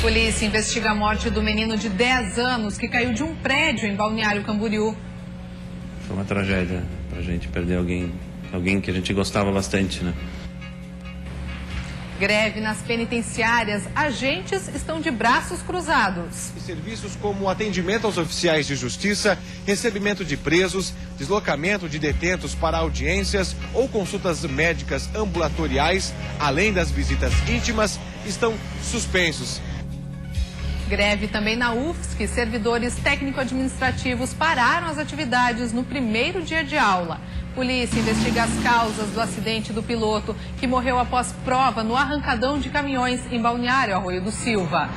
Polícia investiga a morte do menino de 10 anos que caiu de um prédio em Balneário Camboriú. Foi uma tragédia pra gente perder alguém que a gente gostava bastante, né? Greve nas penitenciárias. Agentes estão de braços cruzados. Serviços como atendimento aos oficiais de justiça, recebimento de presos, deslocamento de detentos para audiências ou consultas médicas ambulatoriais, além das visitas íntimas, estão suspensos. Greve também na UFSC. Servidores técnico-administrativos pararam as atividades no primeiro dia de aula. Polícia investiga as causas do acidente do piloto que morreu após prova no arrancadão de caminhões em Balneário Arroio do Silva.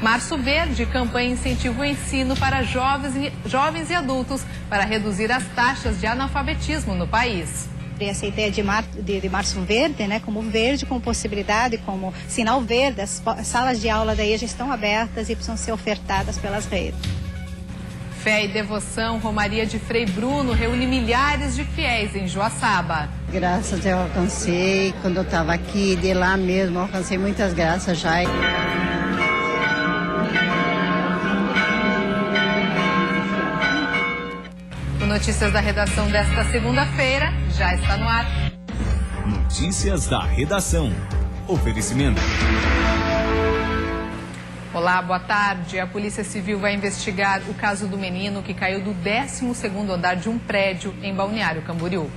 Março Verde, campanha incentiva o ensino para jovens e adultos para reduzir as taxas de analfabetismo no país. Essa ideia de Março Verde, né, como verde, como possibilidade, como sinal verde, as salas de aula daí já estão abertas e precisam ser ofertadas pelas redes. Fé e devoção, Romaria de Frei Bruno reúne milhares de fiéis em Joaçaba. Graças eu alcancei, quando eu estava aqui, de lá mesmo, alcancei muitas graças já. O Notícias da Redação desta segunda-feira já está no ar. Notícias da Redação. Oferecimento. Olá, boa tarde. A Polícia Civil vai investigar o caso do menino que caiu do 12º andar de um prédio em Balneário Camboriú.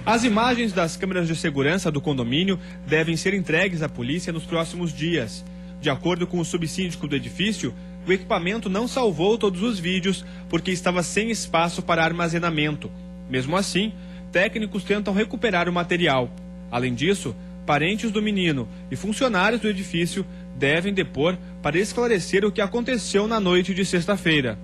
As imagens das câmeras de segurança do condomínio devem ser entregues à polícia nos próximos dias. De acordo com o subsíndico do edifício, o equipamento não salvou todos os vídeos porque estava sem espaço para armazenamento. Mesmo assim, técnicos tentam recuperar o material. Além disso, parentes do menino e funcionários do edifício devem depor para esclarecer o que aconteceu na noite de sexta-feira.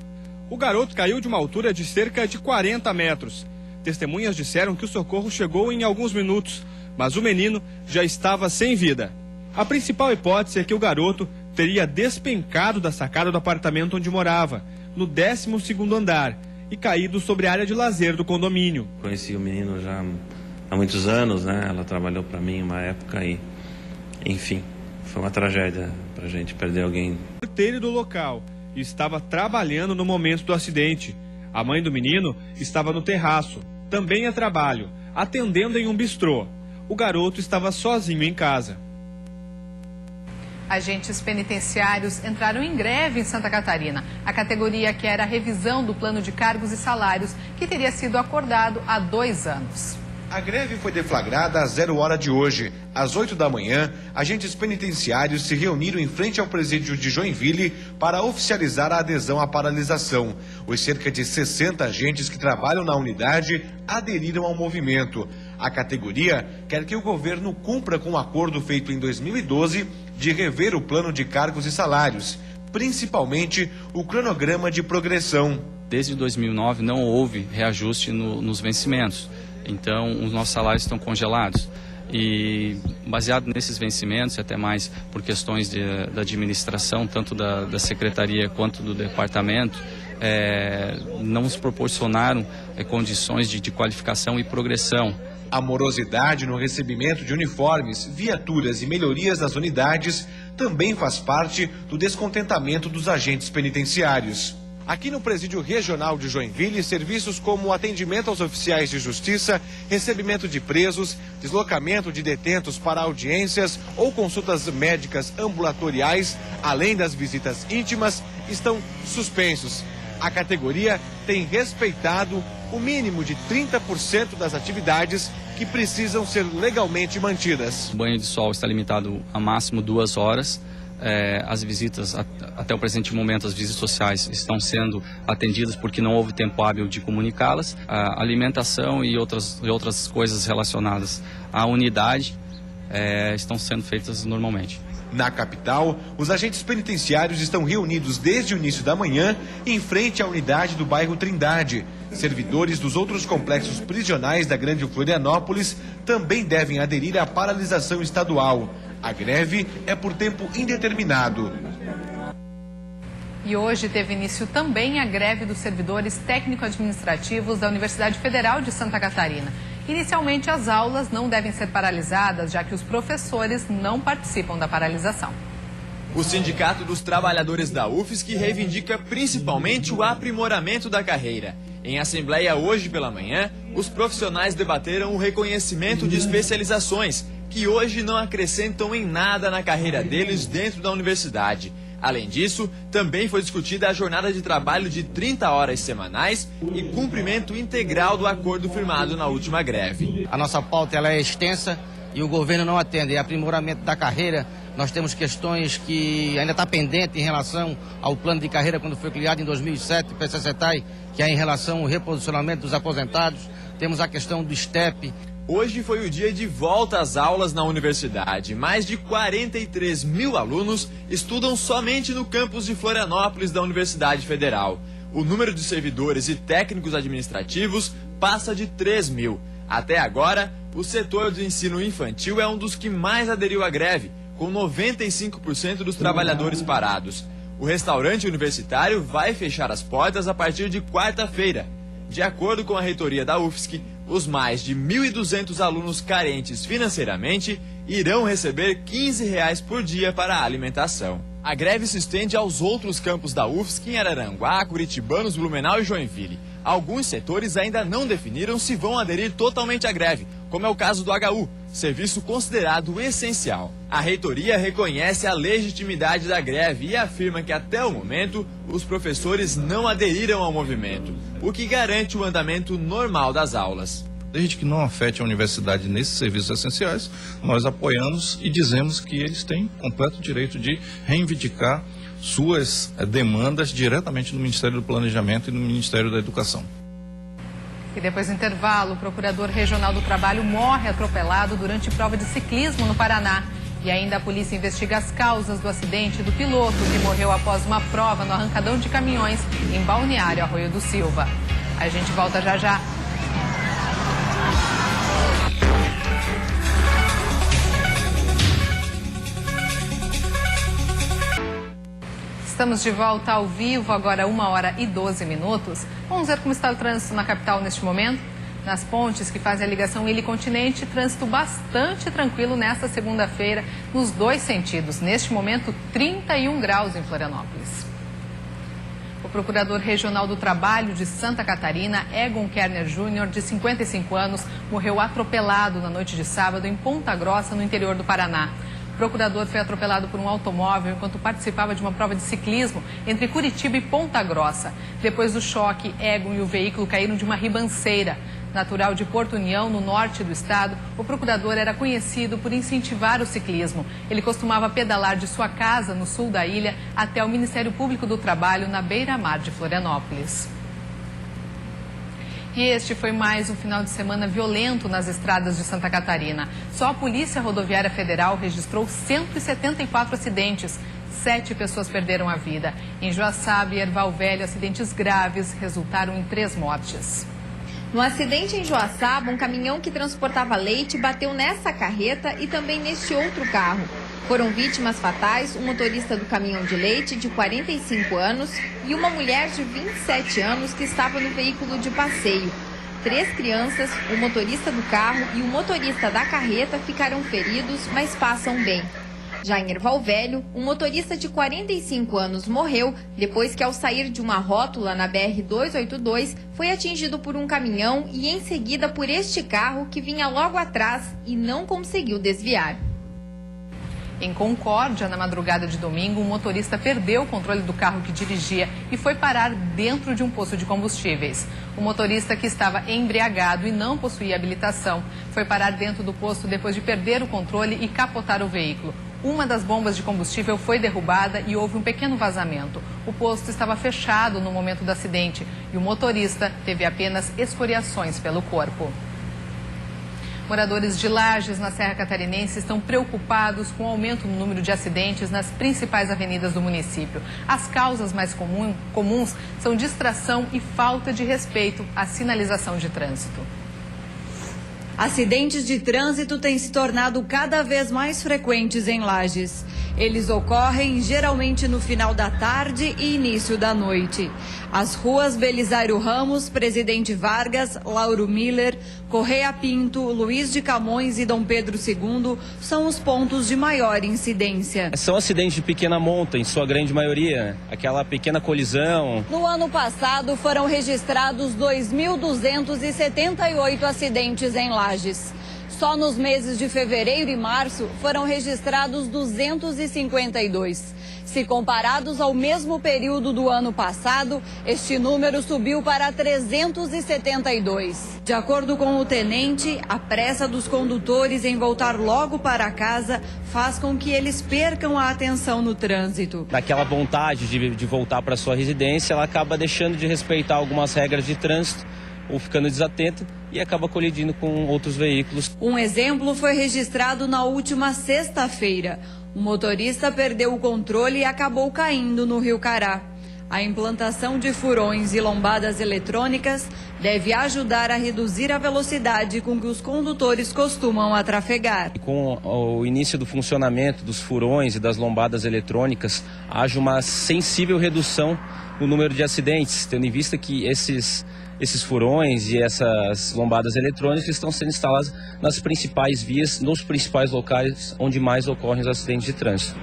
O garoto caiu de uma altura de cerca de 40 metros. Testemunhas disseram que o socorro chegou em alguns minutos, mas o menino já estava sem vida. A principal hipótese é que o garoto teria despencado da sacada do apartamento onde morava, no 12º andar, e caído sobre a área de lazer do condomínio. Conheci o menino já há muitos anos, né? Ela trabalhou para mim uma época e, enfim, foi uma tragédia pra gente perder alguém. O porteiro do local estava trabalhando no momento do acidente. A mãe do menino estava no terraço, também a trabalho, atendendo em um bistrô. O garoto estava sozinho em casa. Agentes penitenciários entraram em greve em Santa Catarina. A categoria quer a revisão do plano de cargos e salários que teria sido acordado há 2 anos. A greve foi deflagrada às 0h de hoje. Às 8 da manhã, agentes penitenciários se reuniram em frente ao presídio de Joinville para oficializar a adesão à paralisação. Os cerca de 60 agentes que trabalham na unidade aderiram ao movimento. A categoria quer que o governo cumpra com o acordo feito em 2012 de rever o plano de cargos e salários, principalmente o cronograma de progressão. Desde 2009 não houve reajuste nos vencimentos. Então, os nossos salários estão congelados e, baseado nesses vencimentos, até mais por questões da administração, tanto da secretaria quanto do departamento, não nos proporcionaram condições de qualificação e progressão. A morosidade no recebimento de uniformes, viaturas e melhorias das unidades também faz parte do descontentamento dos agentes penitenciários. Aqui no Presídio Regional de Joinville, serviços como atendimento aos oficiais de justiça, recebimento de presos, deslocamento de detentos para audiências ou consultas médicas ambulatoriais, além das visitas íntimas, estão suspensos. A categoria tem respeitado o mínimo de 30% das atividades que precisam ser legalmente mantidas. O banho de sol está limitado a máximo 2 horas. As visitas, até o presente momento, as visitas sociais estão sendo atendidas porque não houve tempo hábil de comunicá-las. A alimentação e outras coisas relacionadas à unidade estão sendo feitas normalmente. Na capital, os agentes penitenciários estão reunidos desde o início da manhã em frente à unidade do bairro Trindade. Servidores dos outros complexos prisionais da Grande Florianópolis também devem aderir à paralisação estadual. A greve é por tempo indeterminado. E hoje teve início também a greve dos servidores técnico-administrativos da Universidade Federal de Santa Catarina. Inicialmente, as aulas não devem ser paralisadas, já que os professores não participam da paralisação. O Sindicato dos Trabalhadores da UFSC reivindica principalmente o aprimoramento da carreira. Em assembleia hoje pela manhã, os profissionais debateram o reconhecimento de especializações, que hoje não acrescentam em nada na carreira deles dentro da universidade. Além disso, também foi discutida a jornada de trabalho de 30 horas semanais e cumprimento integral do acordo firmado na última greve. A nossa pauta ela é extensa e o governo não atende. É aprimoramento da carreira. Nós temos questões que ainda está pendente em relação ao plano de carreira quando foi criado em 2007, o PCCETAI, que é em relação ao reposicionamento dos aposentados. Temos a questão do STEP. Hoje foi o dia de volta às aulas na universidade. Mais de 43 mil alunos estudam somente no campus de Florianópolis da Universidade Federal. O número de servidores e técnicos administrativos passa de 3 mil. Até agora, o setor do ensino infantil é um dos que mais aderiu à greve, com 95% dos trabalhadores parados. O restaurante universitário vai fechar as portas a partir de quarta-feira. De acordo com a reitoria da UFSC, os mais de 1.200 alunos carentes financeiramente irão receber R$ 15 por dia para a alimentação. A greve se estende aos outros campos da UFSC em Araranguá, Curitibanos, Blumenau e Joinville. Alguns setores ainda não definiram se vão aderir totalmente à greve, como é o caso do HU, serviço considerado essencial. A reitoria reconhece a legitimidade da greve e afirma que até o momento os professores não aderiram ao movimento, o que garante o andamento normal das aulas. Desde que não afete a universidade nesses serviços essenciais, nós apoiamos e dizemos que eles têm completo direito de reivindicar suas demandas diretamente no Ministério do Planejamento e no Ministério da Educação. E depois do intervalo, o Procurador Regional do Trabalho morre atropelado durante prova de ciclismo no Paraná. E ainda a polícia investiga as causas do acidente do piloto que morreu após uma prova no arrancadão de caminhões em Balneário Arroio do Silva. A gente volta já já. Estamos de volta ao vivo, agora 1h12. Vamos ver como está o trânsito na capital neste momento. Nas pontes que fazem a ligação ilha-continente, trânsito bastante tranquilo nesta segunda-feira, nos dois sentidos. Neste momento, 31 graus em Florianópolis. O Procurador Regional do Trabalho de Santa Catarina, Egon Kerner Jr., de 55 anos, morreu atropelado na noite de sábado em Ponta Grossa, no interior do Paraná. O procurador foi atropelado por um automóvel enquanto participava de uma prova de ciclismo entre Curitiba e Ponta Grossa. Depois do choque, Egon e o veículo caíram de uma ribanceira. Natural de Porto União, no norte do estado, o procurador era conhecido por incentivar o ciclismo. Ele costumava pedalar de sua casa, no sul da ilha, até o Ministério Público do Trabalho, na beira-mar de Florianópolis. E este foi mais um final de semana violento nas estradas de Santa Catarina. Só a Polícia Rodoviária Federal registrou 174 acidentes. 7 pessoas perderam a vida. Em Joaçaba e Erval Velho, acidentes graves resultaram em 3 mortes. No acidente em Joaçaba, um caminhão que transportava leite bateu nessa carreta e também neste outro carro. Foram vítimas fatais um motorista do caminhão de leite, de 45 anos, e uma mulher de 27 anos que estava no veículo de passeio. 3 crianças, o motorista do carro e o motorista da carreta ficaram feridos, mas passam bem. Já em Erval Velho, um motorista de 45 anos morreu depois que, ao sair de uma rótula na BR-282, foi atingido por um caminhão e em seguida por este carro que vinha logo atrás e não conseguiu desviar. Em Concórdia, na madrugada de domingo, um motorista perdeu o controle do carro que dirigia e foi parar dentro de um posto de combustíveis. O motorista, que estava embriagado e não possuía habilitação, foi parar dentro do posto depois de perder o controle e capotar o veículo. Uma das bombas de combustível foi derrubada e houve um pequeno vazamento. O posto estava fechado no momento do acidente e o motorista teve apenas escoriações pelo corpo. Moradores de Lages, na Serra Catarinense, estão preocupados com o aumento no número de acidentes nas principais avenidas do município. As causas mais comuns são distração e falta de respeito à sinalização de trânsito. Acidentes de trânsito têm se tornado cada vez mais frequentes em Lages. Eles ocorrem geralmente no final da tarde e início da noite. As ruas Belisário Ramos, Presidente Vargas, Lauro Miller, Correia Pinto, Luiz de Camões e Dom Pedro II são os pontos de maior incidência. São acidentes de pequena monta, em sua grande maioria, aquela pequena colisão. No ano passado foram registrados 2.278 acidentes em Lages. Só nos meses de fevereiro e março foram registrados 252. Se comparados ao mesmo período do ano passado, este número subiu para 372. De acordo com o tenente, a pressa dos condutores em voltar logo para casa faz com que eles percam a atenção no trânsito. Daquela vontade de voltar para sua residência, ela acaba deixando de respeitar algumas regras de trânsito ou ficando desatenta e acaba colidindo com outros veículos. Um exemplo foi registrado na última sexta-feira. O motorista perdeu o controle e acabou caindo no Rio Cará. A implantação de furões e lombadas eletrônicas deve ajudar a reduzir a velocidade com que os condutores costumam trafegar. Com o início do funcionamento dos furões e das lombadas eletrônicas, haja uma sensível redução no número de acidentes, tendo em vista que esses furões e essas lombadas eletrônicas estão sendo instaladas nas principais vias, nos principais locais onde mais ocorrem os acidentes de trânsito.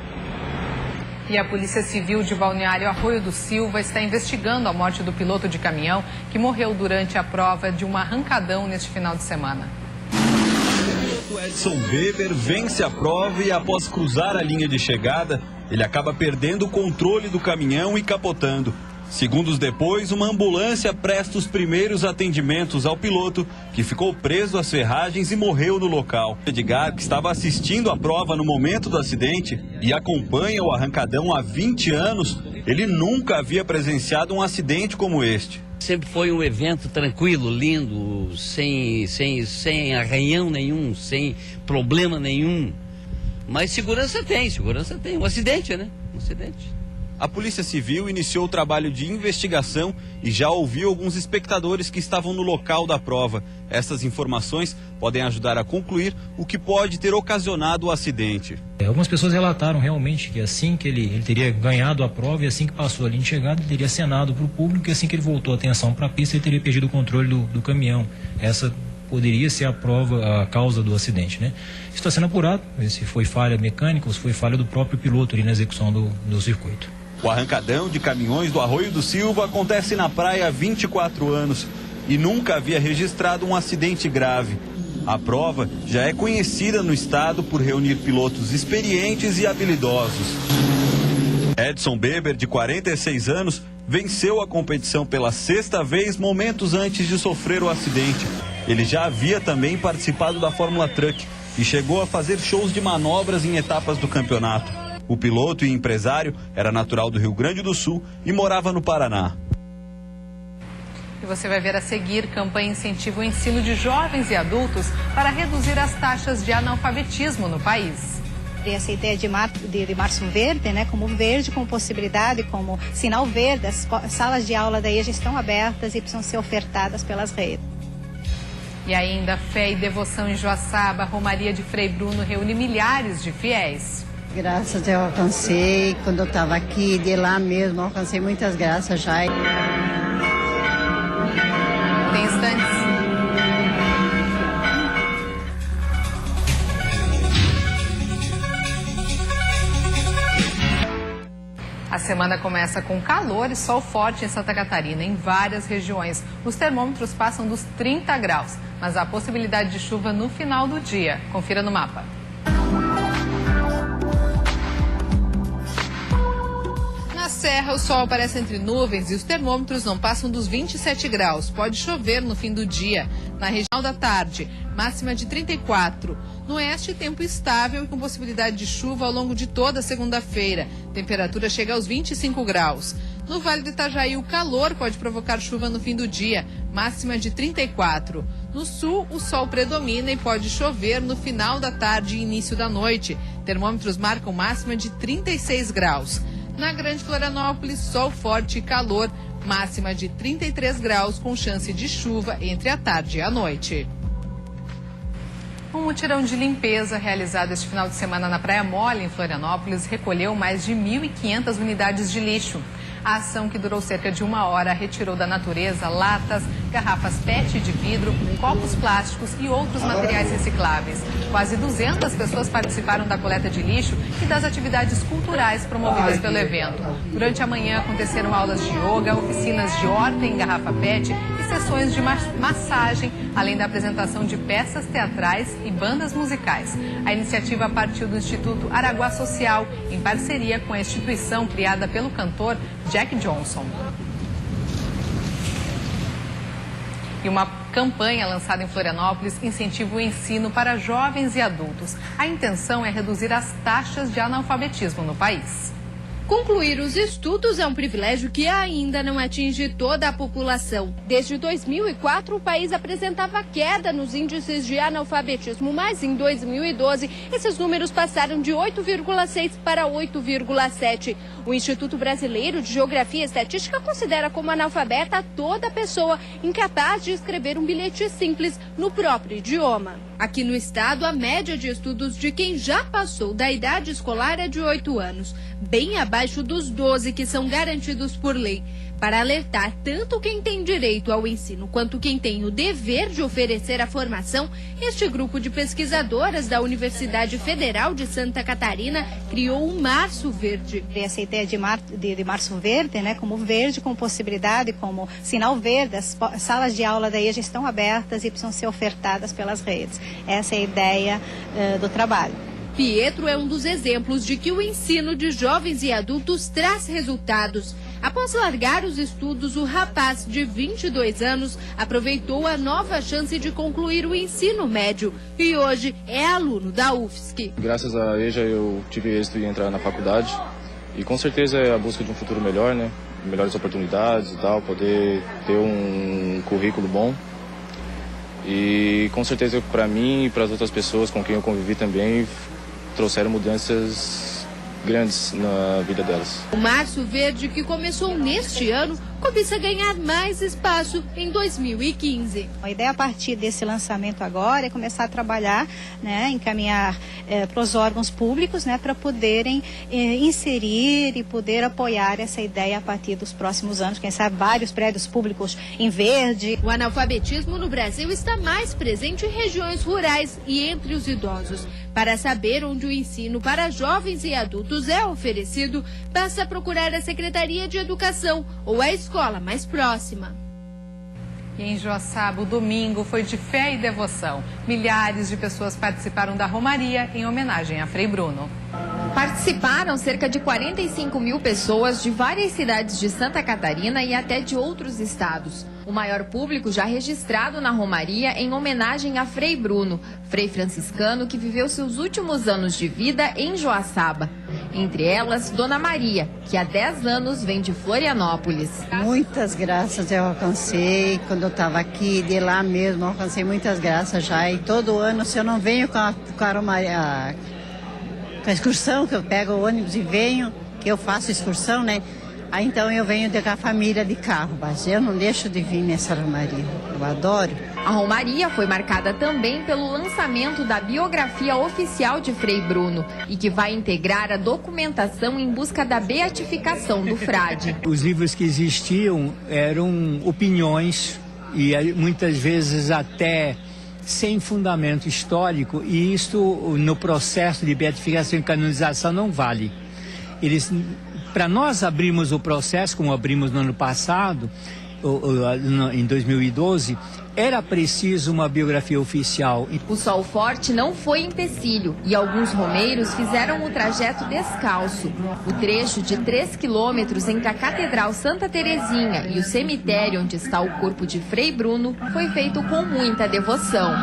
E a Polícia Civil de Balneário Arroio do Silva está investigando a morte do piloto de caminhão que morreu durante a prova de um arrancadão neste final de semana. O piloto Edson Weber vence a prova e, após cruzar a linha de chegada, ele acaba perdendo o controle do caminhão e capotando. Segundos depois, uma ambulância presta os primeiros atendimentos ao piloto, que ficou preso às ferragens e morreu no local. Edgar, que estava assistindo a prova no momento do acidente e acompanha o arrancadão há 20 anos, ele nunca havia presenciado um acidente como este. Sempre foi um evento tranquilo, lindo, sem arranhão nenhum, sem problema nenhum. Mas segurança tem. Um acidente, né? Um acidente. A Polícia Civil iniciou o trabalho de investigação e já ouviu alguns espectadores que estavam no local da prova. Essas informações podem ajudar a concluir o que pode ter ocasionado o acidente. Algumas pessoas relataram realmente que assim que ele teria ganhado a prova e assim que passou a linha de chegada, ele teria acenado para o público e assim que ele voltou a atenção para a pista, ele teria perdido o controle do caminhão. Essa poderia ser a causa do acidente, né? Isso está sendo apurado, se foi falha mecânica ou se foi falha do próprio piloto ali na execução do circuito. O arrancadão de caminhões do Arroio do Silva acontece na praia há 24 anos e nunca havia registrado um acidente grave. A prova já é conhecida no estado por reunir pilotos experientes e habilidosos. Edson Weber, de 46 anos, venceu a competição pela sexta vez momentos antes de sofrer o acidente. Ele já havia também participado da Fórmula Truck e chegou a fazer shows de manobras em etapas do campeonato. O piloto e empresário era natural do Rio Grande do Sul e morava no Paraná. E você vai ver a seguir: campanha incentiva o ensino de jovens e adultos para reduzir as taxas de analfabetismo no país. Essa ideia de Março Verde, né, como verde, com possibilidade, como sinal verde, as salas de aula daí já estão abertas e precisam ser ofertadas pelas redes. E ainda, fé e devoção em Joaçaba, a Romaria de Frei Bruno reúne milhares de fiéis. Graças eu alcancei, quando eu estava aqui, de lá mesmo, alcancei muitas graças já. Tem instantes. A semana começa com calor e sol forte em Santa Catarina, em várias regiões. Os termômetros passam dos 30 graus, mas há possibilidade de chuva no final do dia. Confira no mapa. Na Serra, o sol aparece entre nuvens e os termômetros não passam dos 27 graus. Pode chover no fim do dia. Na região da tarde, máxima de 34. No oeste, tempo estável e com possibilidade de chuva ao longo de toda a segunda-feira. Temperatura chega aos 25 graus. No Vale do Itajaí, o calor pode provocar chuva no fim do dia, máxima de 34. No sul, o sol predomina e pode chover no final da tarde e início da noite. Termômetros marcam máxima de 36 graus. Na Grande Florianópolis, sol forte e calor, máxima de 33 graus com chance de chuva entre a tarde e a noite. Um mutirão de limpeza realizado este final de semana na Praia Mole, em Florianópolis, recolheu mais de 1.500 unidades de lixo. A ação, que durou cerca de 1 hora, retirou da natureza latas, garrafas PET de vidro, copos plásticos e outros materiais recicláveis. Quase 200 pessoas participaram da coleta de lixo e das atividades culturais promovidas pelo evento. Durante a manhã aconteceram aulas de yoga, oficinas de horta em garrafa PET e sessões de massagem, além da apresentação de peças teatrais e bandas musicais. A iniciativa partiu do Instituto Araguá Social, em parceria com a instituição criada pelo cantor Jack Johnson. E uma campanha lançada em Florianópolis incentiva o ensino para jovens e adultos. A intenção é reduzir as taxas de analfabetismo no país. Concluir os estudos é um privilégio que ainda não atinge toda a população. Desde 2004, o país apresentava queda nos índices de analfabetismo, mas em 2012, esses números passaram de 8,6 para 8,7. O Instituto Brasileiro de Geografia e Estatística considera como analfabeta toda pessoa incapaz de escrever um bilhete simples no próprio idioma. Aqui no estado, a média de estudos de quem já passou da idade escolar é de 8 anos, bem abaixo dos 12 que são garantidos por lei. Para alertar tanto quem tem direito ao ensino quanto quem tem o dever de oferecer a formação, este grupo de pesquisadoras da Universidade Federal de Santa Catarina criou o Março Verde. Essa ideia de Março Verde, né, como verde, com possibilidade, como sinal verde, as salas de aula daí já estão abertas e precisam ser ofertadas pelas redes. Essa é a ideia do trabalho. Pietro é um dos exemplos de que o ensino de jovens e adultos traz resultados. Após largar os estudos, o rapaz de 22 anos aproveitou a nova chance de concluir o ensino médio e hoje é aluno da UFSC. Graças à EJA eu tive êxito em entrar na faculdade e com certeza é a busca de um futuro melhor, né? Melhores oportunidades e tal, poder ter um currículo bom. E com certeza para mim e para as outras pessoas com quem eu convivi também trouxeram mudanças grandes na vida delas. O Março Verde, que começou neste ano, começa a ganhar mais espaço em 2015. A ideia a partir desse lançamento agora é começar a trabalhar, né, encaminhar para os órgãos públicos, né, para poderem inserir e poder apoiar essa ideia a partir dos próximos anos, quem sabe vários prédios públicos em verde. O analfabetismo no Brasil está mais presente em regiões rurais e entre os idosos. Para saber onde o ensino para jovens e adultos é oferecido, basta procurar a Secretaria de Educação ou a escola mais próxima. E em Joaçaba, o domingo foi de fé e devoção. Milhares de pessoas participaram da Romaria em homenagem a Frei Bruno. Participaram cerca de 45 mil pessoas de várias cidades de Santa Catarina e até de outros estados. O maior público já registrado na Romaria em homenagem a Frei Bruno, frei franciscano que viveu seus últimos anos de vida em Joaçaba. Entre elas, Dona Maria, que há 10 anos vem de Florianópolis. Muitas graças eu alcancei quando eu estava aqui, de lá mesmo, eu alcancei muitas graças já. E todo ano, se eu não venho com a Romaria, com a excursão, que eu pego o ônibus e venho, que eu faço excursão, né? Aí então eu venho com a família de carro, mas eu não deixo de vir nessa Romaria, eu adoro. A Romaria foi marcada também pelo lançamento da biografia oficial de Frei Bruno e que vai integrar a documentação em busca da beatificação do frade. Os livros que existiam eram opiniões e muitas vezes até sem fundamento histórico, e isso no processo de beatificação e canonização não vale. Para nós abrirmos o processo, como abrimos no ano passado, em 2012, era preciso uma biografia oficial. O sol forte não foi empecilho e alguns romeiros fizeram o trajeto descalço. O trecho de 3 quilômetros entre a Catedral Santa Terezinha e o cemitério onde está o corpo de Frei Bruno foi feito com muita devoção.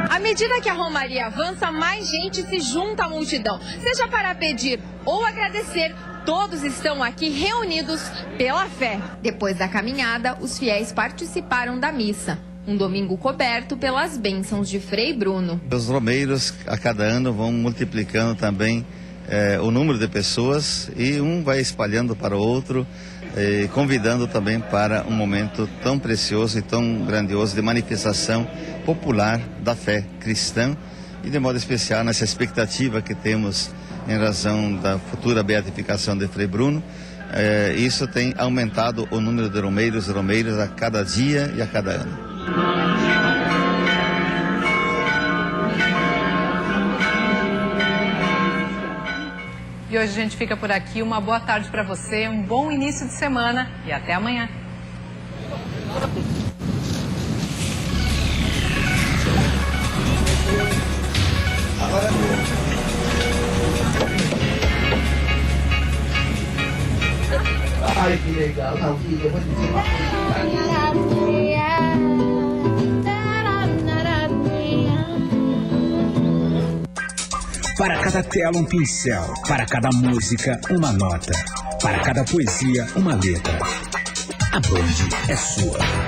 À medida que a Romaria avança, mais gente se junta à multidão, seja para pedir ou agradecer. Todos estão aqui reunidos pela fé. Depois da caminhada, os fiéis participaram da missa. Um domingo coberto pelas bênçãos de Frei Bruno. Os romeiros, a cada ano, vão multiplicando também o número de pessoas e um vai espalhando para o outro, convidando também para um momento tão precioso e tão grandioso de manifestação popular da fé cristã e de modo especial nessa expectativa que temos em razão da futura beatificação de Frei Bruno. Isso tem aumentado o número de romeiros e romeiras a cada dia e a cada ano. E hoje a gente fica por aqui. Uma boa tarde para você, um bom início de semana e até amanhã. Ai, que legal, não, filho, eu vou dizer uma Para cada tela, um pincel. Para cada música, uma nota. Para cada poesia, uma letra. A Band é sua.